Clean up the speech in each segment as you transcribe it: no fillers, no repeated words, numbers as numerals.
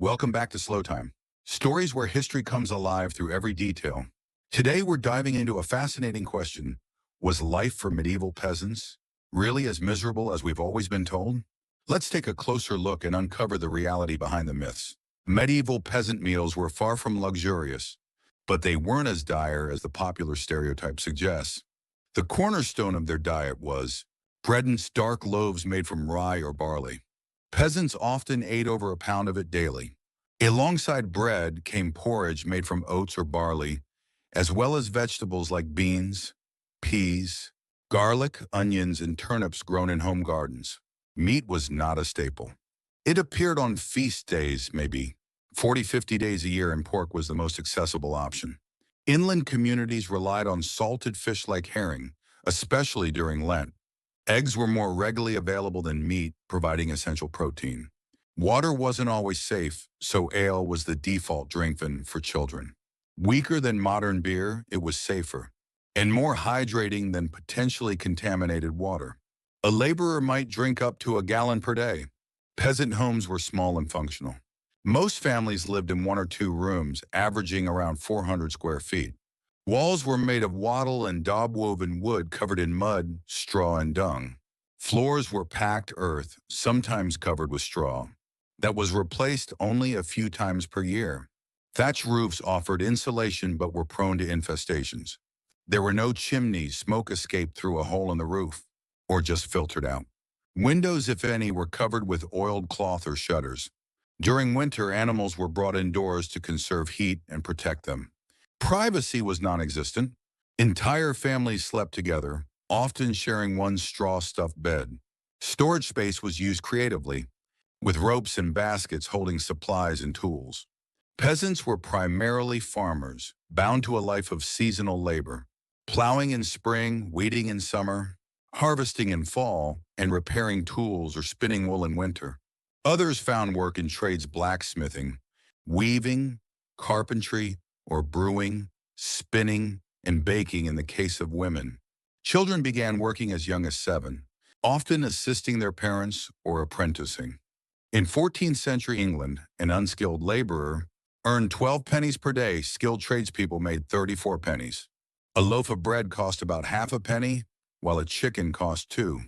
Welcome back to Slow Time. Stories where history comes alive through every detail. Today we're diving into a fascinating question. Was life for medieval peasants really as miserable as we've always been told? Let's take a closer look and uncover the reality behind the myths. Medieval peasant meals were far from luxurious, but they weren't as dire as the popular stereotype suggests. The cornerstone of their diet was bread and stark loaves made from rye or barley. Peasants often ate over a pound of it daily. Alongside bread came porridge made from oats or barley, as well as vegetables like beans, peas, garlic, onions, and turnips grown in home gardens. Meat was not a staple. It appeared on feast days, maybe 40, 50 days a year, and pork was the most accessible option. Inland communities relied on salted fish like herring, especially during Lent. Eggs were more readily available than meat, providing essential protein. Water wasn't always safe, so ale was the default drink for children. Weaker than modern beer, it was safer, and more hydrating than potentially contaminated water. A laborer might drink up to a gallon per day. Peasant homes were small and functional. Most families lived in one or two rooms, averaging around 400 square feet. Walls were made of wattle and daub-woven wood covered in mud, straw, and dung. Floors were packed earth, sometimes covered with straw, that was replaced only a few times per year. Thatch roofs offered insulation but were prone to infestations. There were no chimneys, smoke escaped through a hole in the roof, or just filtered out. Windows, if any, were covered with oiled cloth or shutters. During winter, animals were brought indoors to conserve heat and protect them. Privacy was non-existent. Entire families slept together, often sharing one straw-stuffed bed. Storage space was used creatively, with ropes and baskets holding supplies and tools. Peasants were primarily farmers, bound to a life of seasonal labor, plowing in spring, weeding in summer, harvesting in fall, and repairing tools or spinning wool in winter. Others found work in trades blacksmithing, weaving, carpentry, or brewing, spinning, and baking in the case of women. Children began working as young as 7, often assisting their parents or apprenticing. In 14th century England, an unskilled laborer earned 12 pennies per day. Skilled tradespeople made 34 pennies. A loaf of bread cost about half a penny, while a chicken cost 2.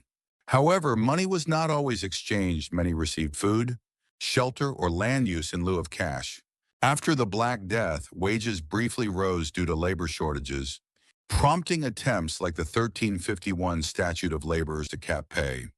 However, money was not always exchanged. Many received food, shelter, or land use in lieu of cash. After the Black Death, wages briefly rose due to labor shortages, prompting attempts like the 1351 Statute of Laborers to cap pay.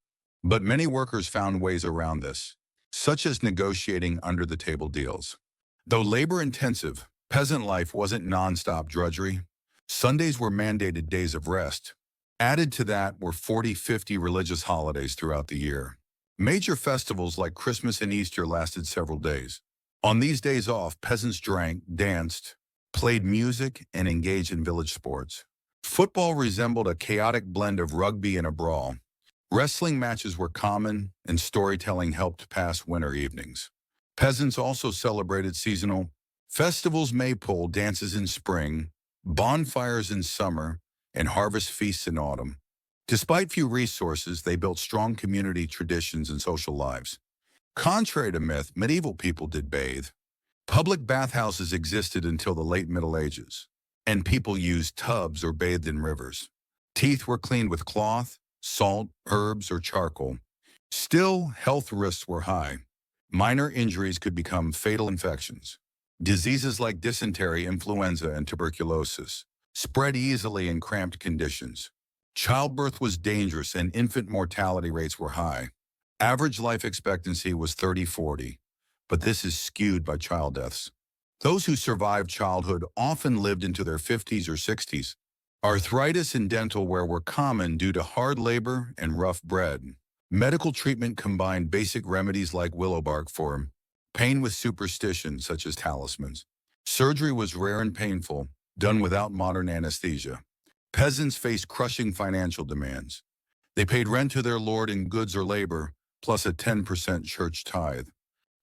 But many workers found ways around this, such as negotiating under-the-table deals. Though labor-intensive, peasant life wasn't nonstop drudgery. Sundays were mandated days of rest. Added to that were 40, 50 religious holidays throughout the year. Major festivals like Christmas and Easter lasted several days. On these days off, peasants drank, danced, played music, and engaged in village sports. Football resembled a chaotic blend of rugby and a brawl. Wrestling matches were common, and storytelling helped pass winter evenings. Peasants also celebrated seasonal festivals, maypole dances in spring, bonfires in summer, and harvest feasts in autumn. Despite few resources, they built strong community traditions and social lives. Contrary to myth, medieval people did bathe. Public bathhouses existed until the late Middle Ages, and people used tubs or bathed in rivers. Teeth were cleaned with cloth, salt, herbs, or charcoal. Still, health risks were high. Minor injuries could become fatal infections. Diseases like dysentery, influenza, and tuberculosis spread easily in cramped conditions. Childbirth was dangerous and infant mortality rates were high. Average life expectancy was 30-40, but this is skewed by child deaths. Those who survived childhood often lived into their 50s or 60s. Arthritis and dental wear were common due to hard labor and rough bread. Medical treatment combined basic remedies like willow bark for pain with superstition, such as talismans. Surgery was rare and painful, done without modern anesthesia. Peasants faced crushing financial demands. They paid rent to their lord in goods or labor, plus a 10% church tithe.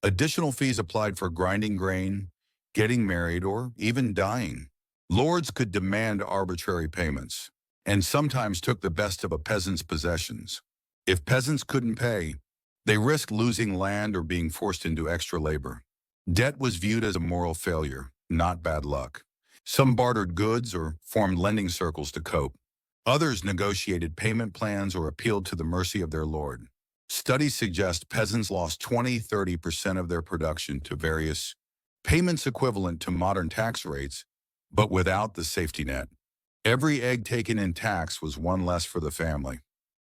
Additional fees applied for grinding grain, getting married, or even dying. Lords could demand arbitrary payments, and sometimes took the best of a peasant's possessions. If peasants couldn't pay, they risked losing land or being forced into extra labor. Debt was viewed as a moral failure, not bad luck. Some bartered goods or formed lending circles to cope. Others negotiated payment plans or appealed to the mercy of their lord. Studies suggest peasants lost 20–30% of their production to various payments equivalent to modern tax rates, but without the safety net. Every egg taken in tax was one less for the family.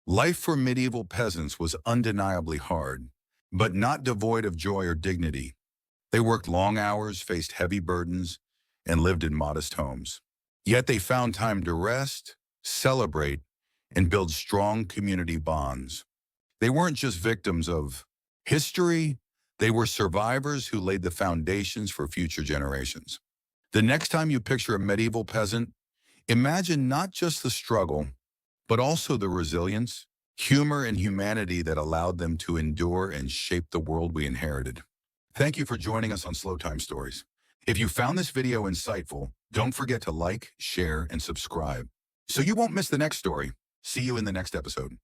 Life for medieval peasants was undeniably hard, but not devoid of joy or dignity. They worked long hours, faced heavy burdens, and lived in modest homes. Yet they found time to rest, celebrate, and build strong community bonds. They weren't just victims of history, they were survivors who laid the foundations for future generations. The next time you picture a medieval peasant, imagine not just the struggle, but also the resilience, humor, and humanity that allowed them to endure and shape the world we inherited. Thank you for joining us on Slow Time Stories. If you found this video insightful, don't forget to like, share, and subscribe so you won't miss the next story. See you in the next episode.